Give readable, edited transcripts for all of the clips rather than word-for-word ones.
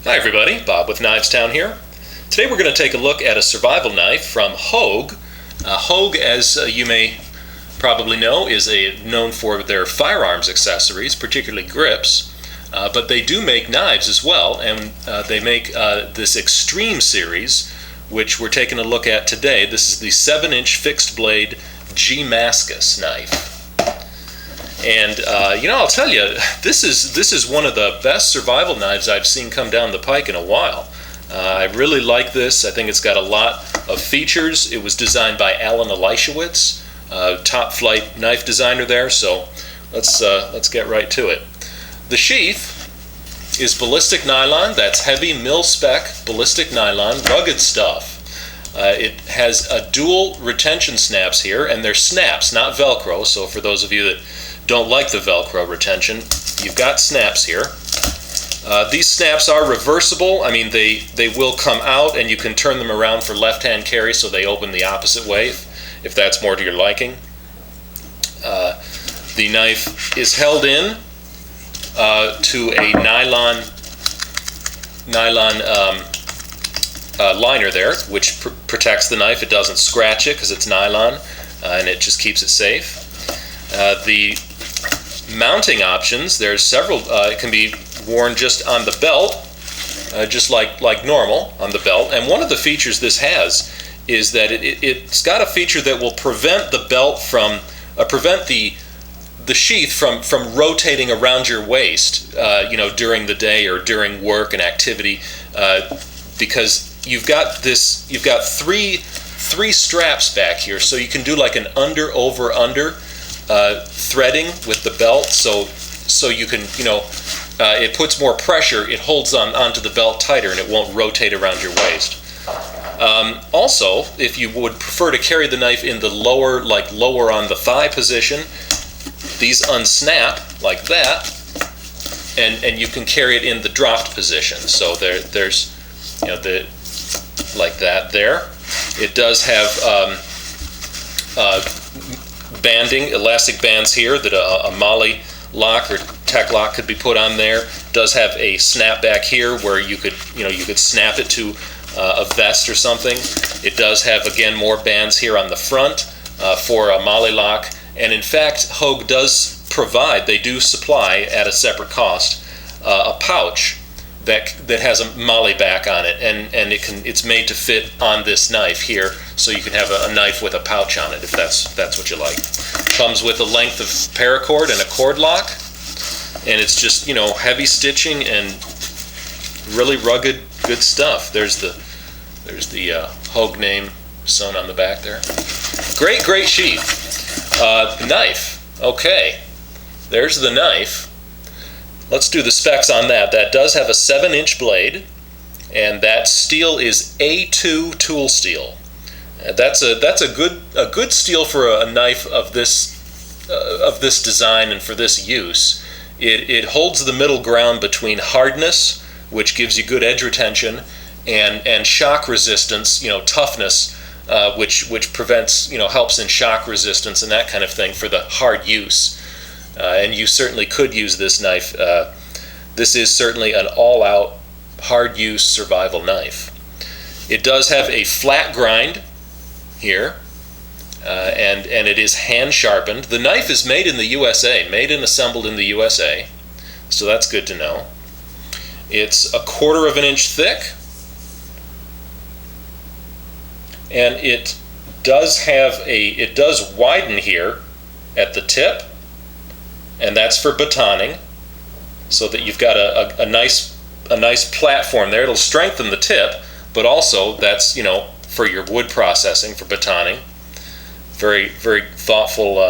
Hi everybody, Bob with Knivestown here. Today we're going to take a look at a survival knife from Hogue. Hogue, as you may probably know, is known for their firearms accessories, particularly grips, but they do make knives as well, and they make this Extreme series, which we're taking a look at today. This is the 7-inch fixed blade G-Mascus knife. And I'll tell you, this is one of the best survival knives I've seen come down the pike in a while. I really like this. I think it's got a lot of features. It was designed by Alan Elishewitz, top flight knife designer there. So let's get right to it. The sheath is ballistic nylon. That's heavy mil-spec ballistic nylon, rugged stuff. It has a dual retention snaps here, and they're snaps, not Velcro. So for those of you that don't like the Velcro retention, you've got snaps here. These snaps are reversible. I mean, they will come out and you can turn them around for left-hand carry, so they open the opposite way if that's more to your liking. The knife is held in to a nylon liner there, which protects the knife. It doesn't scratch it because it's nylon, and it just keeps it safe. The mounting options, there's several. It can be worn just on the belt, just like normal on the belt. And one of the features this has is that it's got a feature that will prevent the belt from prevent the sheath from rotating around your waist, during the day or during work and activity, because you've got three straps back here, so you can do like an under over under threading with the belt, so you can, it puts more pressure, it holds onto the belt tighter, and it won't rotate around your waist. Also, if you would prefer to carry the knife in the lower on the thigh position, these unsnap like that, and you can carry it in the dropped position. So there's like that there. It does have banding, elastic bands here that a Molly lock or Tech lock could be put on there. It does have a snap back here where you could snap it to a vest or something. It does have, again, more bands here on the front for a Molly lock. And in fact, Hogue does provide, they do supply at a separate cost, a pouch that has a Molly back on it, and it's made to fit on this knife here, so you can have a knife with a pouch on it if that's what you like. Comes with a length of paracord and a cord lock, and it's just heavy stitching and really rugged, good stuff. There's the Hogue name sewn on the back there. Great sheath. Knife. Okay, there's the knife. Let's do the specs on that. That does have a 7-inch blade, and that steel is A2 tool steel. That's a good steel for a knife of this design and for this use. It holds the middle ground between hardness, which gives you good edge retention, and shock resistance, toughness, which prevents, helps in shock resistance and that kind of thing for the hard use. And you certainly could use this knife. This is certainly an all-out, hard-use survival knife. It does have a flat grind here, and it is hand-sharpened. The knife is made in the USA, made and assembled in the USA, so that's good to know. It's 1/4 of an inch thick, and it does widen here at the tip, and that's for batoning, so that you've got a nice platform there. It'll strengthen the tip, but also that's for your wood processing, for batoning. Very, very thoughtful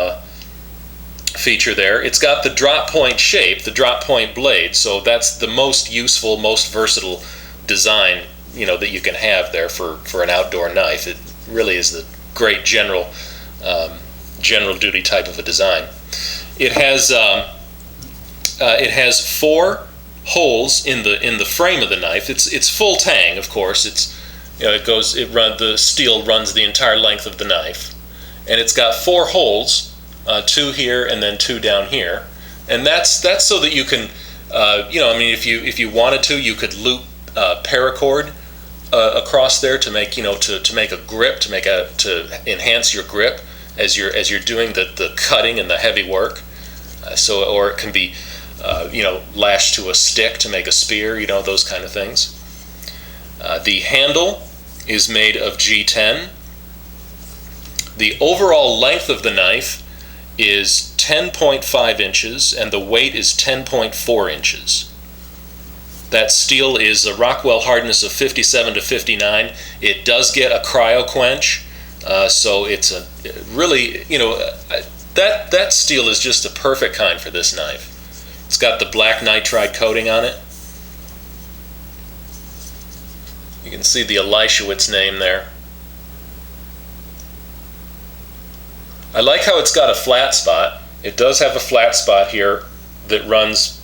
feature there. It's got the drop point shape, the drop point blade, so that's the most useful, most versatile design that you can have there for an outdoor knife. It really is the great general duty type of a design. It has 4 holes in the frame of the knife. It's full tang, of course. The steel runs the entire length of the knife, and it's got 4 holes, 2 here and then 2 down here, and that's so that you can, if you wanted to, you could loop paracord across there to make to make a grip, to enhance your grip as you're doing the cutting and the heavy work. Or it can be lashed to a stick to make a spear, those kind of things. The handle is made of G10. The overall length of the knife is 10.5 inches and the weight is 10.4 inches. That steel is a Rockwell hardness of 57 to 59. It does get a cryo quench, so it's a really, that steel is just a perfect kind for this knife. It's got the black nitride coating on it. You can see the Elishewitz name there. I like how it's got a flat spot. It does have a flat spot here that runs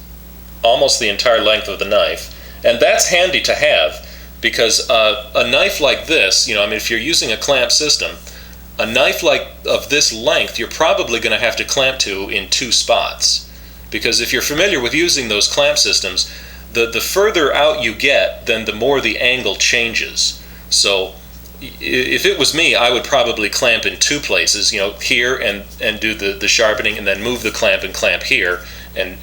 almost the entire length of the knife, and that's handy to have because a knife like this, if you're using a clamp system, a knife of this length you're probably going to have to clamp to in 2 spots, because if you're familiar with using those clamp systems, the further out you get, then the more the angle changes. So if it was me, I would probably clamp in 2 places, here and do the sharpening, and then move the clamp and clamp here and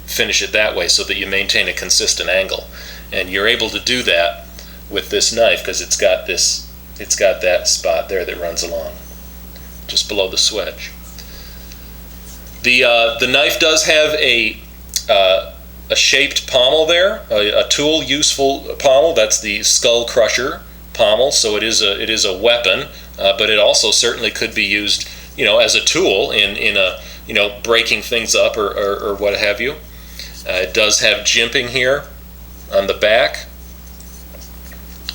finish it that way so that you maintain a consistent angle. And you're able to do that with this knife because it's got that spot there that runs along just below the swedge. The knife does have a shaped pommel there, a tool useful pommel. That's the skull crusher pommel, so it is a weapon, but it also certainly could be used as a tool in a breaking things up or what have you. It does have jimping here on the back,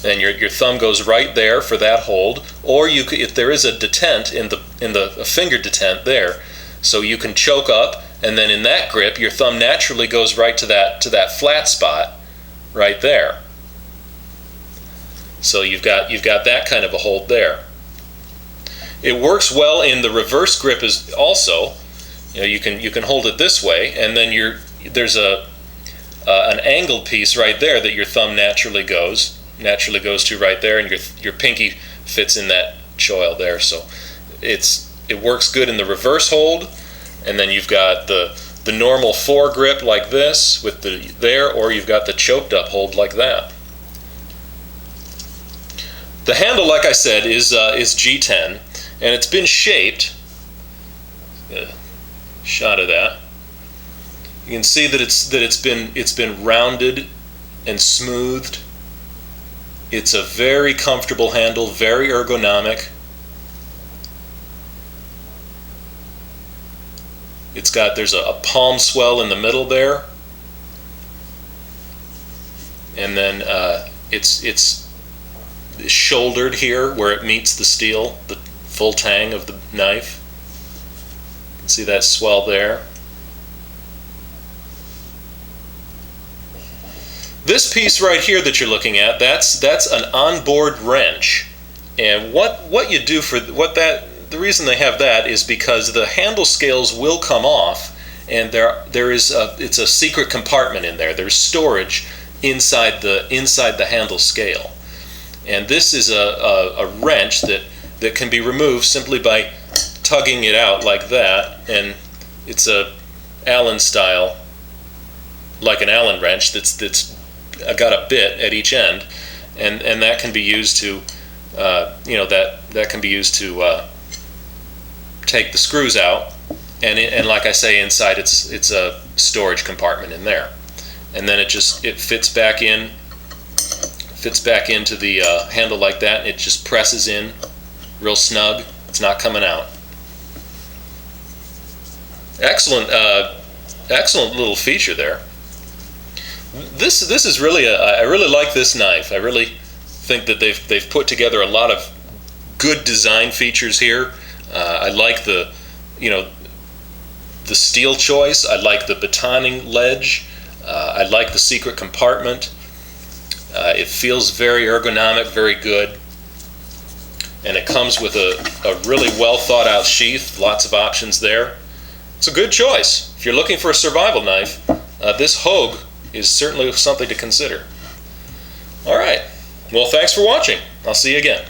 and your thumb goes right there for that hold, or you could, if there is a detent a finger detent there, so you can choke up, and then in that grip your thumb naturally goes right to that flat spot right there. So you've got that kind of a hold there. It works well in the reverse grip as also. You can hold it this way, and then there's an angled piece right there that your thumb naturally goes to right there, and your pinky fits in that choil there. So it works good in the reverse hold, and then you've got the normal foregrip like this with there, or you've got the choked up hold like that. The handle, like I said, is G10, and it's been shaped. Shot of that. You can see that it's been rounded and smoothed. It's a very comfortable handle, very ergonomic. There's a palm swell in the middle there, and then it's shouldered here where it meets the steel, the full tang of the knife. You can see that swell there. This piece right here that you're looking at, that's an onboard wrench, and what you do for the reason they have that is because the handle scales will come off, and it's a secret compartment in there. There's storage inside the handle scale, and this is a wrench that can be removed simply by tugging it out like that, and it's a Allen style, like an Allen wrench that's got a bit at each end, and that can be used to that can be used to take the screws out, and like I say, inside it's a storage compartment in there, and then it fits back into the handle like that, and it just presses in real snug. It's not coming out. Excellent little feature there. This is really I really like this knife. I really think that they've put together a lot of good design features here. I like the steel choice. I like the batoning ledge. I like the secret compartment. It feels very ergonomic, very good, and it comes with a really well thought out sheath. Lots of options there. It's a good choice if you're looking for a survival knife. This Hogue is certainly something to consider. All right. Well, thanks for watching. I'll see you again.